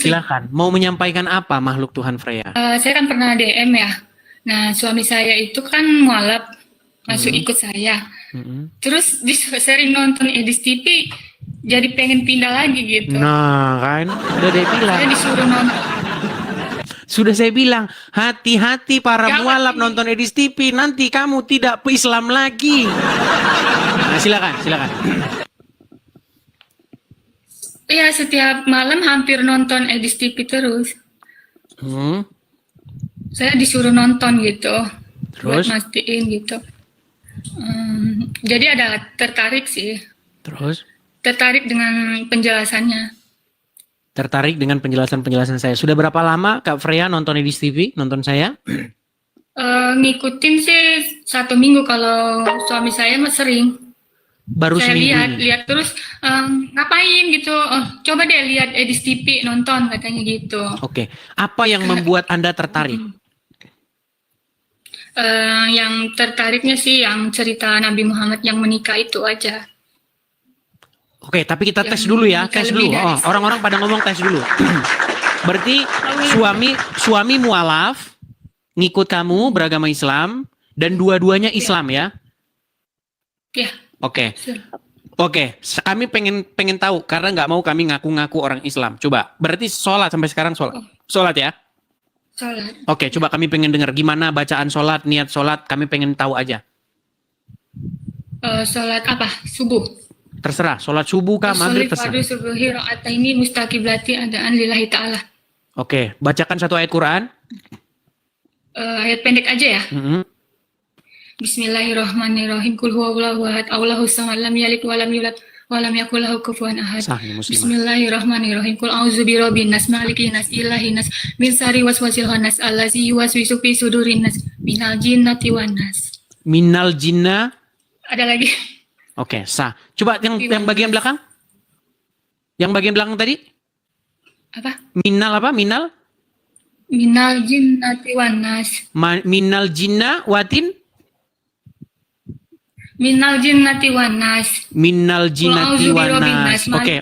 Silakan. Mau menyampaikan apa makhluk Tuhan Freya? Saya kan pernah DM ya. Nah, suami saya itu kan mualaf, masuk ikut saya. Terus sering nonton Edis TV, jadi pengen pindah lagi gitu. Nah, kan udah dia bilang. Saya disuruh nonton. Sudah saya bilang, hati-hati para Jangan mualaf ini. nonton Edis TV, nanti kamu tidak Islam lagi. Nah, silakan. Iya, setiap malam hampir nonton Edis TV terus. Saya disuruh nonton gitu, buat Terus? mastiin gitu. Jadi ada tertarik sih, Terus? tertarik dengan penjelasannya. Tertarik dengan penjelasan-penjelasan saya. Sudah berapa lama Kak Freya nonton Edis TV, nonton saya? Ngikutin sih 1 minggu, kalau suami saya mah sering. Baru Saya seminggu ini. lihat terus ngapain gitu. Coba deh lihat Edis TV, nonton katanya gitu. Oke. Apa yang membuat Anda tertarik? Yang tertariknya sih yang cerita Nabi Muhammad yang menikah itu aja. Oke, tapi kita tes Yang dulu ya, menikah tes lebih dulu. dari Oh, orang-orang pada ngomong tes dulu. Berarti suami mualaf ngikut kamu beragama Islam dan dua-duanya Islam ya? Ya. Oke. Kami pengen tahu karena nggak mau kami ngaku-ngaku orang Islam. Coba, berarti sholat sampai sekarang sholat ya? Sholat. Oke, coba kami pengen dengar gimana bacaan sholat, niat sholat, kami pengen tahu aja. Sholat apa? Subuh. Terserah, sholat subuh kah, maghrib terserah. Sholat subuhi rakaataini mustaqiblati adaan lillahi ta'ala. Oke, bacakan satu ayat Quran. Ayat pendek aja ya. Bismillahirrahmanirrahim. Qul huwallahu ahad, Allahus samad, lam yalid wa lam yulad wa lam yakul lahu kufuwan ahad. Bismillahirrahmanirrahim. Qul a'udzu birabbin nas, malikin nas, ilahin nas, min syarri waswasil khannas, allazi yuwaswisu fi sudurin nas, minal jinnati wan nas. Minal jinna. Ada lagi. Oke, sah. Coba yang bagian belakang. Yang bagian belakang tadi? Apa? Minal apa? Minal jinnati wan nas. Minal jinna watin? Minal jinnati wan nas. Minal jinnati wan nas. Oke.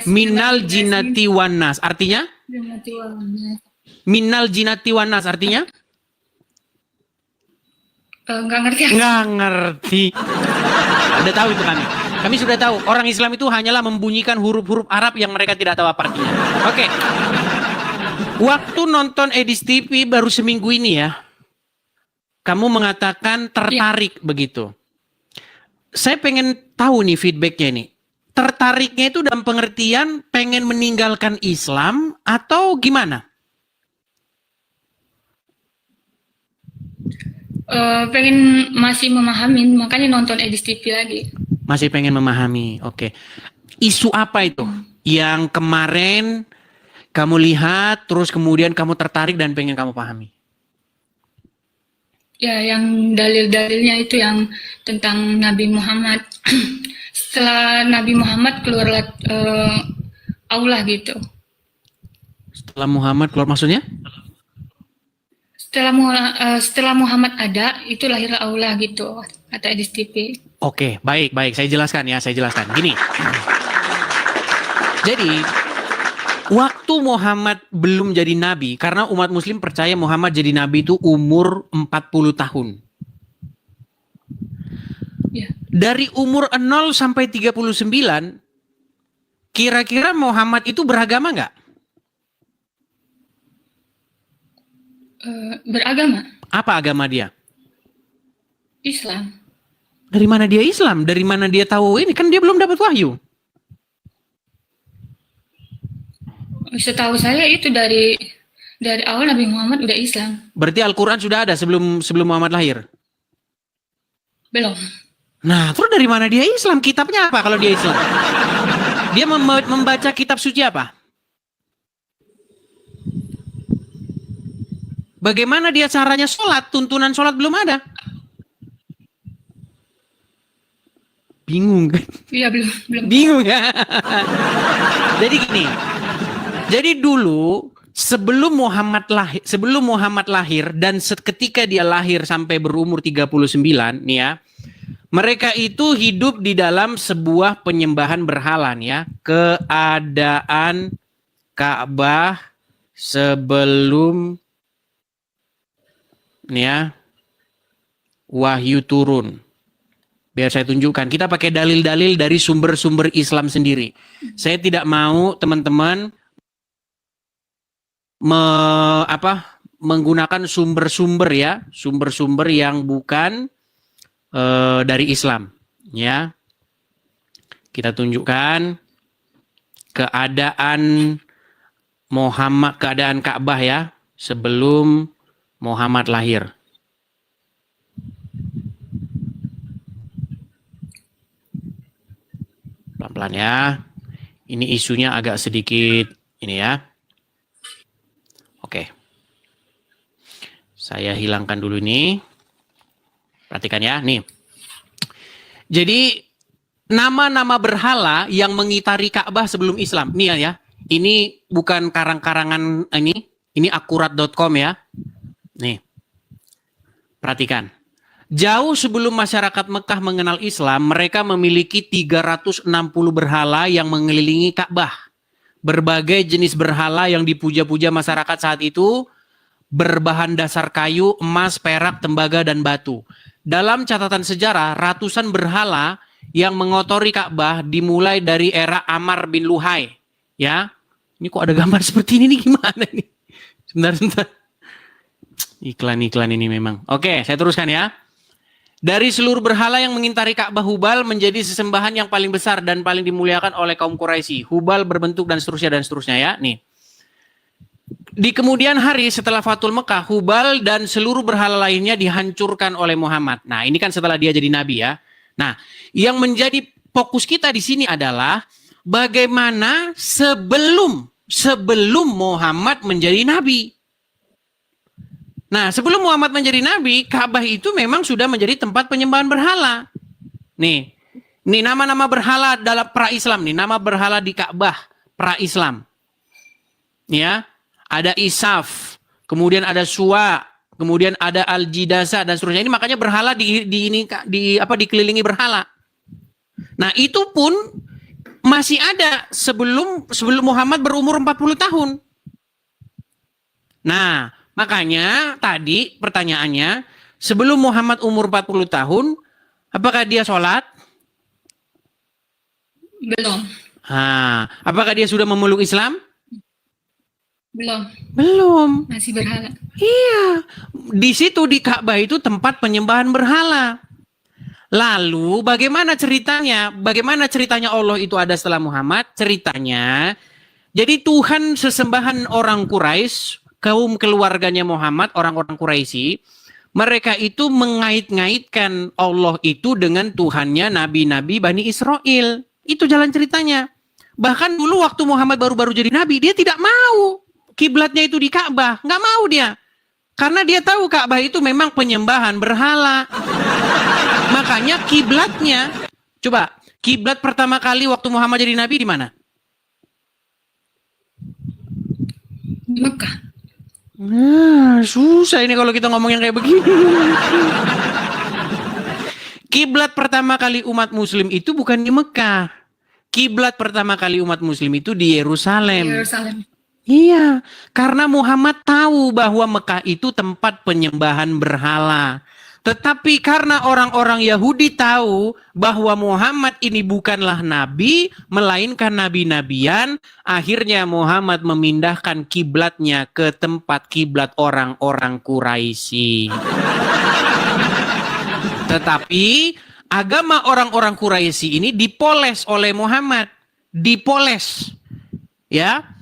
Minal jinnati wan nas. Artinya? Jinnati wan nas. Minal jinnati wan nas artinya? Nggak ngerti. Nggak ngerti. Udah tahu itu kami. Kami sudah tahu. Orang Islam itu hanyalah membunyikan huruf-huruf Arab yang mereka tidak tahu apa artinya. Oke. Waktu nonton Edis TV baru seminggu ini ya, kamu mengatakan tertarik begitu. Saya pengen tahu nih feedbacknya ini. Tertariknya itu dalam pengertian pengen meninggalkan Islam atau gimana? Pengen masih memahami, makanya nonton Edis TV lagi. Masih pengen memahami, oke. Isu apa itu yang kemarin kamu lihat, terus kemudian kamu tertarik dan pengen kamu pahami? Ya, yang dalil-dalilnya itu yang tentang Nabi Muhammad. Setelah Nabi Muhammad keluar Allah gitu. Setelah Muhammad keluar maksudnya? Setelah Muhammad ada, itu lahirlah Allah gitu, kata Edis TV. Oke, baik. Saya jelaskan. Gini. Jadi, waktu Muhammad belum jadi nabi, karena umat muslim percaya Muhammad jadi nabi itu umur 40 tahun. Ya. Dari umur 0 sampai 39, kira-kira Muhammad itu beragama nggak? Beragama. Apa agama dia? Islam. Dari mana dia Islam? Dari mana dia tahu ini? Kan dia belum dapat wahyu. Setahu saya itu dari awal Nabi Muhammad udah Islam. Berarti Al-Quran sudah ada sebelum Muhammad lahir? Belum. Nah, terus dari mana dia Islam? Kitabnya apa kalau dia Islam? Dia membaca kitab suci apa? Bagaimana dia caranya sholat? Tuntunan sholat belum ada. Bingung kan? Iya, belum. Bingung ya? Jadi gini. Jadi dulu sebelum Muhammad lahir dan ketika dia lahir sampai berumur 39 nih ya, mereka itu hidup di dalam sebuah penyembahan berhala nih ya, keadaan Ka'bah sebelum nih ya, wahyu turun. Biar saya tunjukkan. Kita pakai dalil-dalil dari sumber-sumber Islam sendiri. Saya tidak mau teman-teman menggunakan sumber-sumber ya, sumber-sumber yang bukan dari Islam. Ya, kita tunjukkan keadaan Muhammad, keadaan Ka'bah ya, sebelum Muhammad lahir. Pelan-pelan ya. Ini isunya agak sedikit ini ya. Oke. Saya hilangkan dulu ini. Perhatikan ya, nih. Jadi nama-nama berhala yang mengitari Ka'bah sebelum Islam. Nih ya. Ini bukan karang-karangan ini akurat.com ya. Nih. Perhatikan. Jauh sebelum masyarakat Mekah mengenal Islam, mereka memiliki 360 berhala yang mengelilingi Ka'bah. Berbagai jenis berhala yang dipuja-puja masyarakat saat itu berbahan dasar kayu, emas, perak, tembaga, dan batu. Dalam catatan sejarah, ratusan berhala yang mengotori Ka'bah dimulai dari era Amr bin Luhai. Ya, ini kok ada gambar seperti ini nih, gimana nih? Sebentar. Iklan-iklan ini memang. Oke, saya teruskan ya. Dari seluruh berhala yang mengitari Ka'bah, Hubal menjadi sesembahan yang paling besar dan paling dimuliakan oleh kaum Quraisy. Hubal berbentuk dan seterusnya ya. Nih. Di kemudian hari setelah Fathul Mekah, Hubal dan seluruh berhala lainnya dihancurkan oleh Muhammad. Nah, ini kan setelah dia jadi nabi ya. Nah, yang menjadi fokus kita di sini adalah bagaimana sebelum Muhammad menjadi nabi. Nah, sebelum Muhammad menjadi nabi, Ka'bah itu memang sudah menjadi tempat penyembahan berhala. Nih nama-nama berhala dalam pra-Islam nih, nama berhala di Ka'bah pra-Islam. Ya, ada Isaf, kemudian ada Suwa, kemudian ada Al-Jidasa dan seterusnya. Ini makanya berhala dikelilingi berhala. Nah, itu pun masih ada sebelum Muhammad berumur 40 tahun. Nah, makanya tadi pertanyaannya, sebelum Muhammad umur 40 tahun, apakah dia sholat? Belum. Apakah dia sudah memeluk Islam? Belum. Masih berhala. Iya. Di situ di Ka'bah itu tempat penyembahan berhala. Lalu bagaimana ceritanya? Bagaimana ceritanya Allah itu ada setelah Muhammad? Ceritanya, jadi Tuhan sesembahan orang Quraisy, kaum keluarganya Muhammad, orang-orang Quraisy, mereka itu mengait-ngaitkan Allah itu dengan Tuhannya nabi-nabi Bani Israel. Itu jalan ceritanya. Bahkan dulu waktu Muhammad baru-baru jadi nabi, dia tidak mau kiblatnya itu di Ka'bah. Nggak mau dia. Karena dia tahu Ka'bah itu memang penyembahan berhala. Makanya kiblatnya, coba, kiblat pertama kali waktu Muhammad jadi nabi di mana? Di Mekah. Nah, susah ini kalau kita ngomong yang kayak begini. Kiblat pertama kali umat muslim itu bukan di Mekah. Kiblat pertama kali umat muslim itu di Yerusalem. Iya, karena Muhammad tahu bahwa Mekah itu tempat penyembahan berhala. Tetapi karena orang-orang Yahudi tahu bahwa Muhammad ini bukanlah nabi, melainkan nabi-nabian, akhirnya Muhammad memindahkan kiblatnya ke tempat kiblat orang-orang Quraisy. Tetapi agama orang-orang Quraisy ini dipoles oleh Muhammad, dipoles. Ya.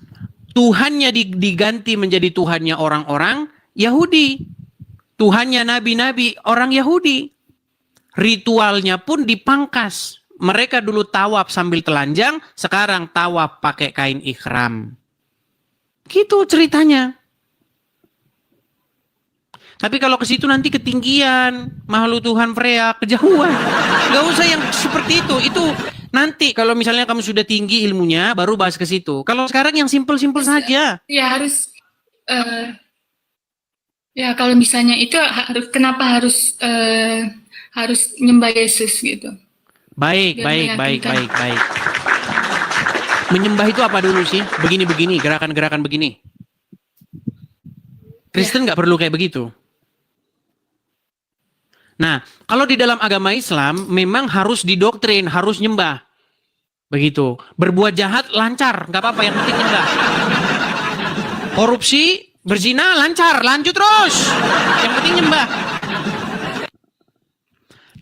Tuhannya diganti menjadi Tuhannya orang-orang Yahudi. Tuhannya nabi-nabi orang Yahudi. Ritualnya pun dipangkas. Mereka dulu tawaf sambil telanjang, sekarang tawaf pakai kain ihram. Gitu ceritanya. Tapi kalau ke situ nanti ketinggian, makhluk Tuhan Freya, kejauhan. Gak usah yang seperti itu. Itu nanti kalau misalnya kamu sudah tinggi ilmunya, baru bahas ke situ. Kalau sekarang yang simpel-simpel saja. Ya harus. Ya kalau misalnya itu kenapa harus nyembah Yesus gitu? Baik. Menyembah itu apa dulu sih? Begini-begini, gerakan-gerakan begini. Kristen nggak perlu kayak begitu. Nah, kalau di dalam agama Islam memang harus didoktrin, harus nyembah. Begitu. Berbuat jahat lancar, nggak apa-apa, yang penting nyembah. Korupsi, berzina lancar, lanjut terus. Yang penting nyembah.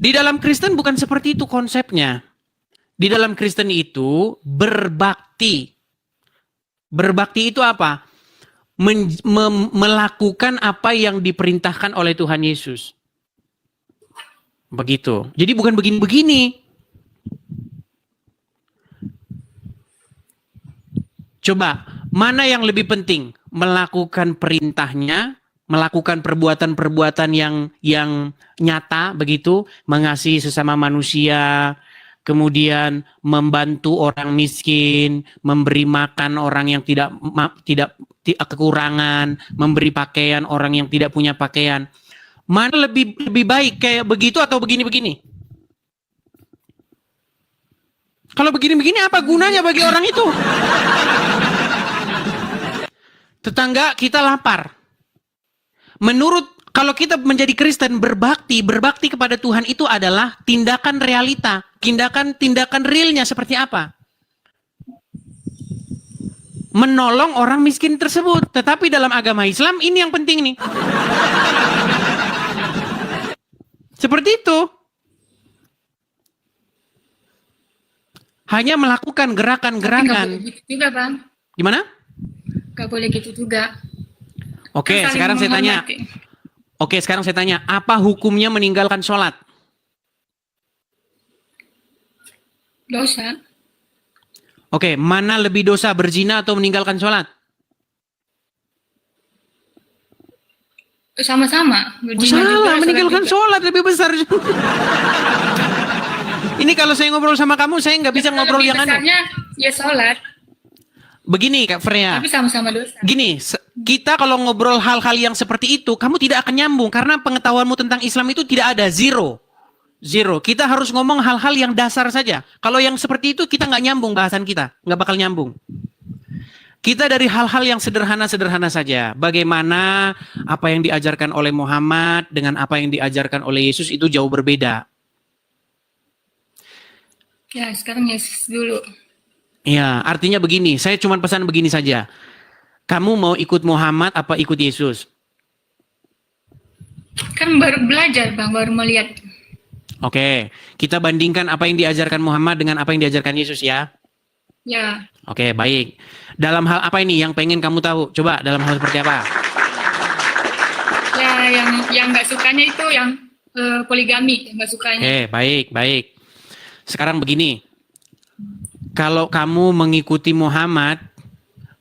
Di dalam Kristen bukan seperti itu konsepnya. Di dalam Kristen itu berbakti. Berbakti itu apa? Melakukan apa yang diperintahkan oleh Tuhan Yesus. Begitu. Jadi bukan begini-begini. Coba, mana yang lebih penting? Melakukan perintahnya, melakukan perbuatan-perbuatan yang nyata, begitu, mengasihi sesama manusia, kemudian membantu orang miskin, memberi makan orang yang tidak kekurangan, memberi pakaian orang yang tidak punya pakaian. Mana lebih baik, kayak begitu atau begini-begini? Kalau begini-begini apa gunanya bagi orang itu? Tetangga kita lapar. Kalau kita menjadi Kristen berbakti kepada Tuhan itu adalah tindakan realita, tindakan realnya seperti apa? Menolong orang miskin tersebut. Tetapi dalam agama Islam ini yang penting nih. Seperti itu. Hanya melakukan gerakan-gerakan. Gitu juga, Bang. Gimana? Gak boleh gitu juga. Oke, Kan saling sekarang saya tanya. menghormati. Oke, sekarang saya tanya, apa hukumnya meninggalkan sholat? Dosa. Oke, mana lebih dosa, berzina atau meninggalkan sholat? Sama-sama. Berzina juga, Salah, meninggalkan juga. sholat lebih besar. Ini kalau saya ngobrol sama kamu, saya nggak bisa ngobrol yang anu. Besarnya ya sholat, Begini Kak Freya, tapi sama-sama dosa. gini, kita kalau ngobrol hal-hal yang seperti itu, kamu tidak akan nyambung karena pengetahuanmu tentang Islam itu tidak ada, zero. Kita harus ngomong hal-hal yang dasar saja. Kalau yang seperti itu kita nggak nyambung bahasan kita, nggak bakal nyambung. Kita dari hal-hal yang sederhana-sederhana saja. Bagaimana apa yang diajarkan oleh Muhammad dengan apa yang diajarkan oleh Yesus itu jauh berbeda. Ya, sekarang Yesus dulu. Ya, artinya begini, saya cuma pesan begini saja. Kamu mau ikut Muhammad apa ikut Yesus? Kan baru belajar, Bang, baru melihat. Oke, kita bandingkan apa yang diajarkan Muhammad dengan apa yang diajarkan Yesus ya. Ya, Oke, baik. Dalam hal apa ini yang pengen kamu tahu? Coba dalam hal seperti apa? ya yang nggak sukanya itu yang poligami, yang nggak sukanya. Oke, baik. Sekarang begini. Kalau kamu mengikuti Muhammad,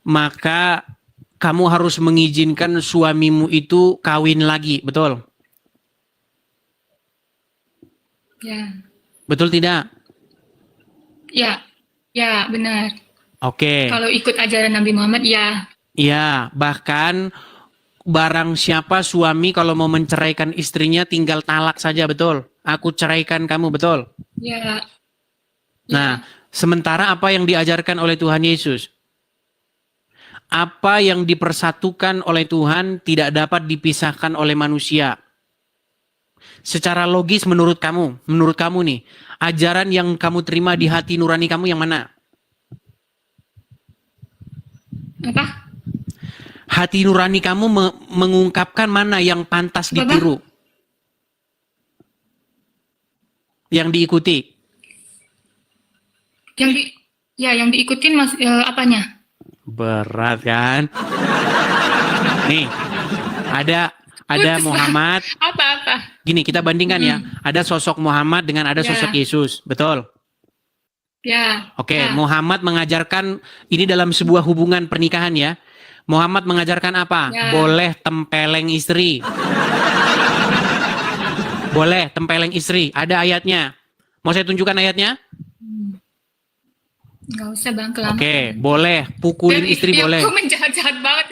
maka kamu harus mengizinkan suamimu itu kawin lagi, betul? Ya, Betul tidak? ya benar. Oke. Kalau ikut ajaran Nabi Muhammad, ya. Ya, bahkan barang siapa suami kalau mau menceraikan istrinya tinggal talak saja, betul? Aku ceraikan kamu, betul? Ya. Nah, sementara apa yang diajarkan oleh Tuhan Yesus? Apa yang dipersatukan oleh Tuhan tidak dapat dipisahkan oleh manusia. Secara logis menurut kamu nih, ajaran yang kamu terima di hati nurani kamu yang mana? Apa? Hati nurani kamu mengungkapkan mana yang pantas ditiru? Yang diikuti? Yang diikutin apanya? Berat kan? Nih, ada Muhammad. Apa? Gini, kita bandingkan ya. Ada sosok Muhammad dengan ada sosok Yesus, betul? Ya. Oke, ya. Muhammad mengajarkan ini dalam sebuah hubungan pernikahan ya. Muhammad mengajarkan apa? Ya. Boleh tempeleng istri. Boleh tempeleng istri. Ada ayatnya. Mau saya tunjukkan ayatnya? Nggak usah, Bang, kelamaan. Oke, boleh pukulin istri, boleh. Komen jahat-jahat banget.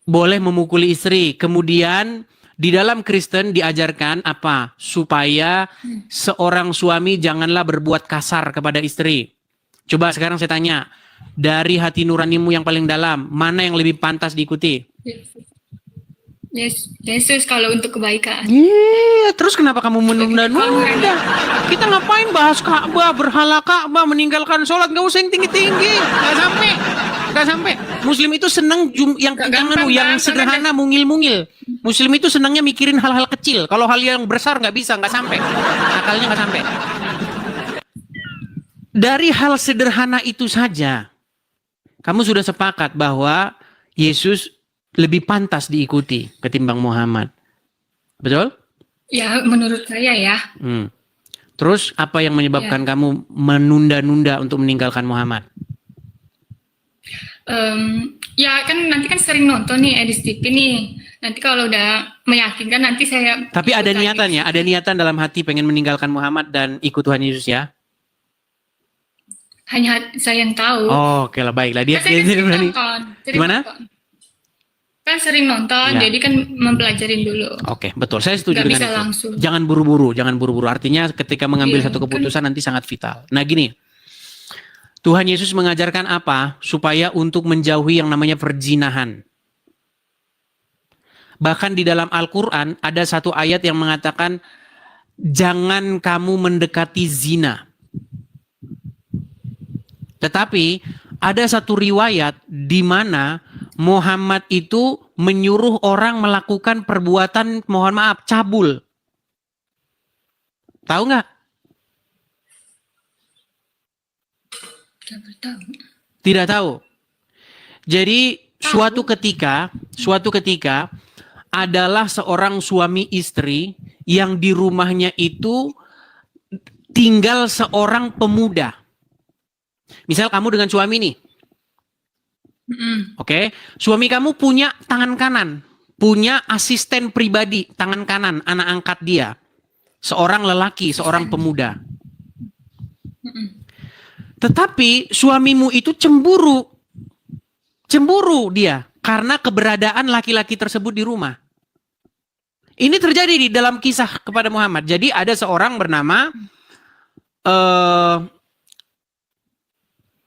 Boleh memukuli istri. Kemudian di dalam Kristen diajarkan apa? Supaya seorang suami janganlah berbuat kasar kepada istri. Coba sekarang saya tanya, dari hati nuranimu yang paling dalam, mana yang lebih pantas diikuti? Yesus kalau untuk kebaikan. Iya, terus kenapa kamu menunda-nunda? Kita ngapain bahas Ka'bah, berhala Ka'bah, meninggalkan sholat, nggak usah yang tinggi-tinggi, nggak sampai. Muslim itu senang yang sederhana, mungil-mungil. Muslim itu senangnya mikirin hal-hal kecil. Kalau hal yang besar nggak bisa, nggak sampai. Akalnya nggak sampai. Dari hal sederhana itu saja, kamu sudah sepakat bahwa Yesus lebih pantas diikuti ketimbang Muhammad. Betul? Ya, menurut saya ya. Terus apa yang menyebabkan kamu menunda-nunda untuk meninggalkan Muhammad? Ya kan nanti kan sering nonton nih Edis TV nih. Nanti kalau udah meyakinkan nanti saya. Tapi ada niatannya, ada niatan dalam hati pengen meninggalkan Muhammad dan ikut Tuhan Yesus ya? Hanya saya yang tahu. Oh, oke lah, baiklah. Dia berani. Gimana? Kan sering nonton, Ya. jadi kan mempelajarin dulu. Oke, betul. Saya setuju Nggak dengan bisa itu. langsung. Jangan buru-buru. Artinya ketika mengambil satu keputusan nanti sangat vital. Nah gini, Tuhan Yesus mengajarkan apa? Supaya untuk menjauhi yang namanya perzinahan. Bahkan di dalam Al-Quran ada satu ayat yang mengatakan, jangan kamu mendekati zina. Tetapi ada satu riwayat di mana Muhammad itu menyuruh orang melakukan perbuatan, mohon maaf, cabul. Tahu nggak? Tidak tahu. Jadi suatu ketika adalah seorang suami istri yang di rumahnya itu tinggal seorang pemuda. Misal kamu dengan suami nih. Oke, suami kamu punya tangan kanan, punya asisten pribadi tangan kanan, anak angkat dia, seorang lelaki, seorang pemuda. Tetapi suamimu itu cemburu dia karena keberadaan laki-laki tersebut di rumah. Ini terjadi di dalam kisah kepada Muhammad. Jadi ada seorang bernama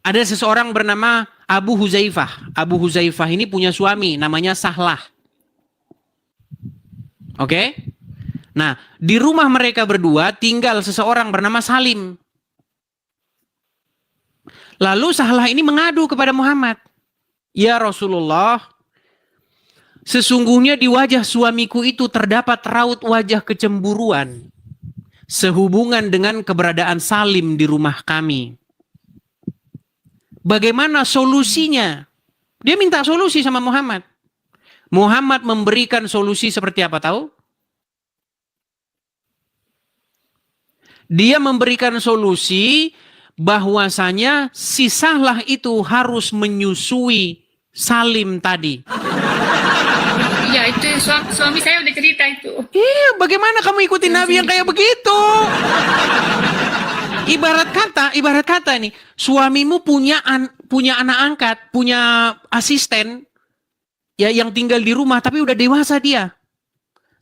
ada seseorang bernama Abu Huzaifah. Abu Huzaifah ini punya suami namanya Sahlah. Oke? Nah, di rumah mereka berdua tinggal seseorang bernama Salim. Lalu Sahlah ini mengadu kepada Muhammad. Ya Rasulullah, sesungguhnya di wajah suamiku itu terdapat raut wajah kecemburuan sehubungan dengan keberadaan Salim di rumah kami. Bagaimana solusinya? Dia minta solusi sama Muhammad. Muhammad memberikan solusi seperti apa tahu? Dia memberikan solusi bahwasanya si Sahlah itu harus menyusui Salim tadi. Iya, itu suami saya udah cerita itu. Iya, bagaimana kamu ikutin Nabi yang kayak begitu? Ibarat kata nih, suamimu punya anak angkat, punya asisten ya yang tinggal di rumah tapi udah dewasa dia.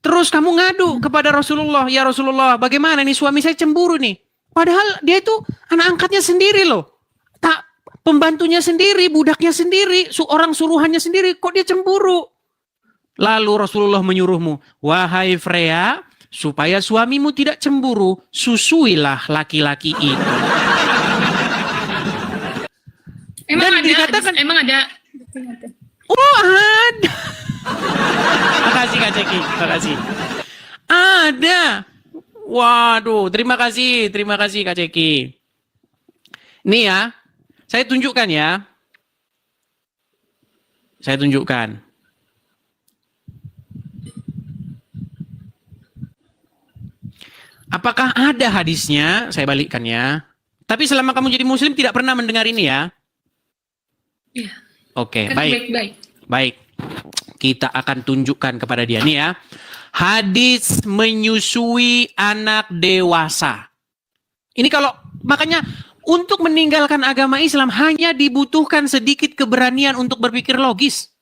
Terus kamu ngadu kepada Rasulullah, ya Rasulullah, bagaimana nih suami saya cemburu nih. Padahal dia itu anak angkatnya sendiri loh. Pembantunya sendiri, budaknya sendiri, orang suruhannya sendiri, kok dia cemburu? Lalu Rasulullah menyuruhmu, wahai Freya, supaya suamimu tidak cemburu, susuilah laki-laki itu. Emang ada. Oh ada. Makasih Kak Ceki, makasih. Ada. Waduh, terima kasih Kak Ceki. Nih ya, saya tunjukkan ya. Saya tunjukkan. Apakah ada hadisnya? Saya balikkan ya. Tapi selama kamu jadi muslim tidak pernah mendengar ini ya? Iya. Oke, Kan baik. baik-baik. Baik. Kita akan tunjukkan kepada dia nih ya. Hadis menyusui anak dewasa. Ini kalau makanya untuk meninggalkan agama Islam hanya dibutuhkan sedikit keberanian untuk berpikir logis.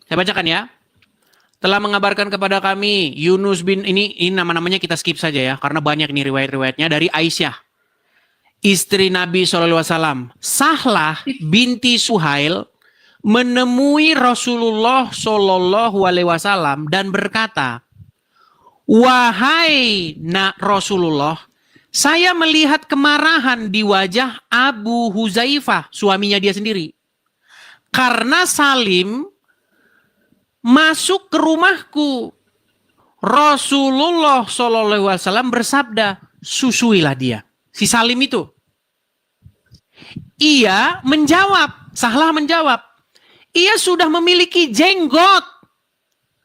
Saya bacakan ya. Telah mengabarkan kepada kami Yunus bin ini nama-namanya kita skip saja ya karena banyak nih riwayat-riwayatnya dari Aisyah. istri Nabi SAW, Sahlah binti Suhail, menemui Rasulullah SAW dan berkata, wahai Rasulullah, saya melihat kemarahan di wajah Abu Huzaifah, suaminya dia sendiri. Karena Salim masuk ke rumahku. Rasulullah SAW bersabda, susuilah dia. Si Salim itu. Ia menjawab, Sahlah menjawab, ia sudah memiliki jenggot.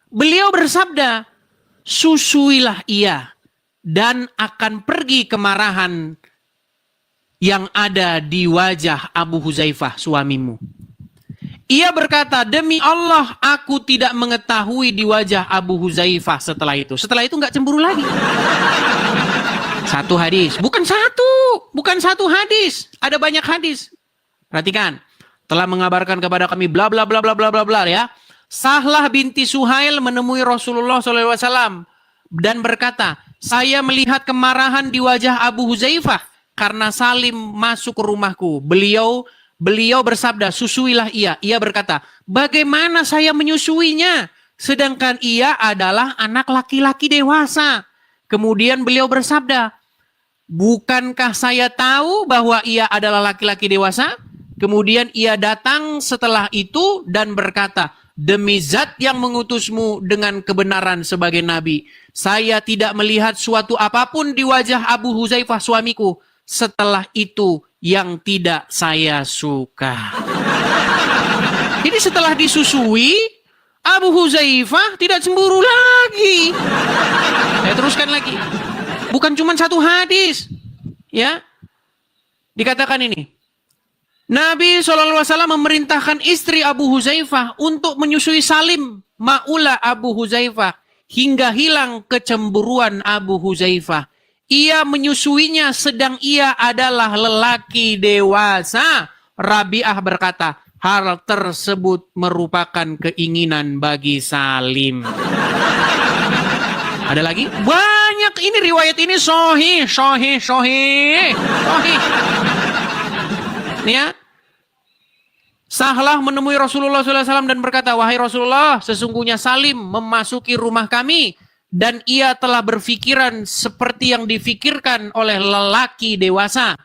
Beliau bersabda, susuilah ia dan akan pergi kemarahan yang ada di wajah Abu Huzaifah suamimu. Ia berkata, demi Allah aku tidak mengetahui di wajah Abu Huzaifah setelah itu. Setelah itu nggak cemburu lagi. Satu hadis, bukan satu hadis, ada banyak hadis. Perhatikan, telah mengabarkan kepada kami bla bla bla bla bla bla bla ya. Sahlah binti Suhail menemui Rasulullah SAW dan berkata, saya melihat kemarahan di wajah Abu Huzaifah karena Salim masuk ke rumahku. Beliau bersabda, susuilah ia. Ia berkata, bagaimana saya menyusuinya? Sedangkan ia adalah anak laki-laki dewasa. Kemudian beliau bersabda, bukankah saya tahu bahwa ia adalah laki-laki dewasa? Kemudian ia datang setelah itu dan berkata, demi zat yang mengutusmu dengan kebenaran sebagai nabi, saya tidak melihat suatu apapun di wajah Abu Huzaifah suamiku setelah itu yang tidak saya suka. Jadi setelah disusui, Abu Huzaifah tidak cemburu lagi. Saya teruskan lagi. Bukan cuma satu hadis. Ya. Dikatakan ini. Nabi SAW memerintahkan istri Abu Huzaifah untuk menyusui Salim, Ma'ula Abu Huzaifah, hingga hilang kecemburuan Abu Huzaifah. Ia menyusuinya sedang ia adalah lelaki dewasa. Rabi'ah berkata, hal tersebut merupakan keinginan bagi Salim. Ada lagi? Banyak ini riwayat ini sahih. Nih ya. Sahlah menemui Rasulullah SAW dan berkata, wahai Rasulullah, sesungguhnya Salim memasuki rumah kami dan ia telah berfikiran seperti yang difikirkan oleh lelaki dewasa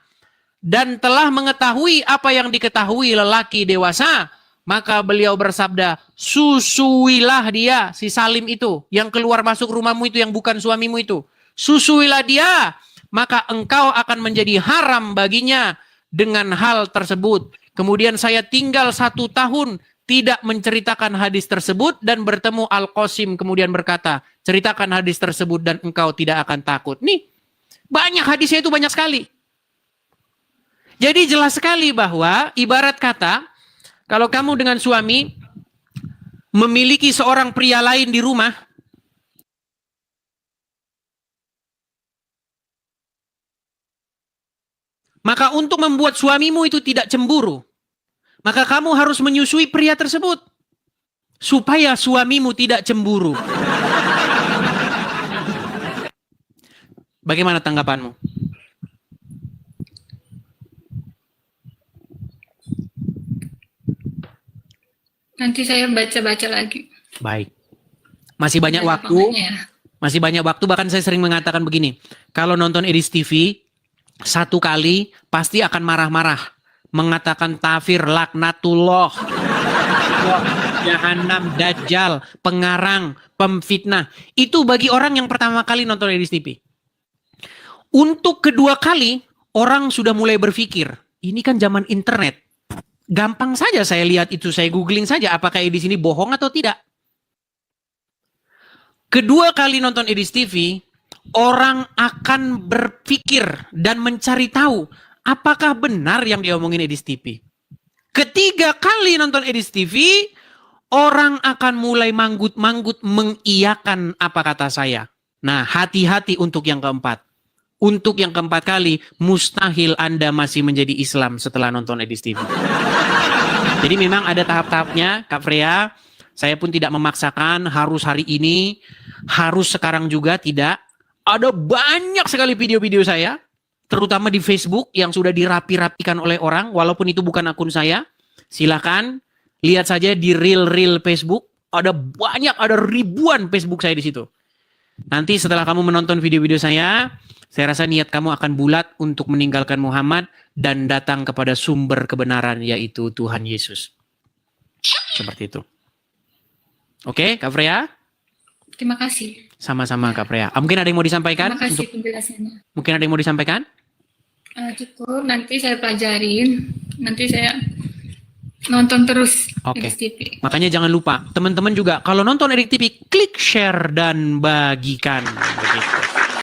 dan telah mengetahui apa yang diketahui lelaki dewasa. Maka beliau bersabda, susuilah dia, si Salim itu, yang keluar masuk rumahmu itu, yang bukan suamimu itu. Susuilah dia, maka engkau akan menjadi haram baginya dengan hal tersebut. Kemudian saya tinggal 1 tahun tidak menceritakan hadis tersebut dan bertemu Al-Qasim kemudian berkata, ceritakan hadis tersebut dan engkau tidak akan takut. Nih, banyak hadisnya itu banyak sekali. Jadi jelas sekali bahwa ibarat kata, kalau kamu dengan suami memiliki seorang pria lain di rumah, maka untuk membuat suamimu itu tidak cemburu, maka kamu harus menyusui pria tersebut. Supaya suamimu tidak cemburu. Bagaimana tanggapanmu? Nanti saya baca-baca lagi. Baik. Masih banyak waktu. Masih banyak waktu, bahkan saya sering mengatakan begini. Kalau nonton Edis TV, 1 kali pasti akan marah-marah, mengatakan kafir, laknatullah, jahanam, dajjal, pengarang, pemfitnah. Itu bagi orang yang pertama kali nonton Edis TV. Untuk kedua kali, orang sudah mulai berpikir, ini kan zaman internet. Gampang saja saya lihat itu, saya googling saja apakah Edis ini bohong atau tidak. Kedua kali nonton Edis TV, orang akan berpikir dan mencari tahu apakah benar yang diomongin Edis TV. Ketiga kali nonton Edis TV, orang akan mulai manggut-manggut mengiyakan apa kata saya. Nah, hati-hati untuk yang keempat. Untuk yang keempat kali, mustahil Anda masih menjadi Islam setelah nonton Edis TV. Jadi memang ada tahap-tahapnya, Kak Freya. Saya pun tidak memaksakan harus hari ini, harus sekarang juga, tidak. Ada banyak sekali video-video saya terutama di Facebook yang sudah dirapi-rapikan oleh orang, walaupun itu bukan akun saya, silakan lihat saja di reel Facebook. Ada banyak, ada ribuan Facebook saya di situ. Nanti setelah kamu menonton video-video saya rasa niat kamu akan bulat untuk meninggalkan Muhammad dan datang kepada sumber kebenaran, yaitu Tuhan Yesus. Seperti itu. Oke, Kak Freya? Terima kasih. Sama-sama, Kak Freya. Mungkin ada yang mau disampaikan? Terima kasih penjelasannya. Mungkin ada yang mau disampaikan? Cukup, nanti saya pelajarin. Nanti saya nonton terus Oke. Edik TV. Makanya jangan lupa, teman-teman juga kalau nonton Edik TV, klik share dan bagikan. Begitu.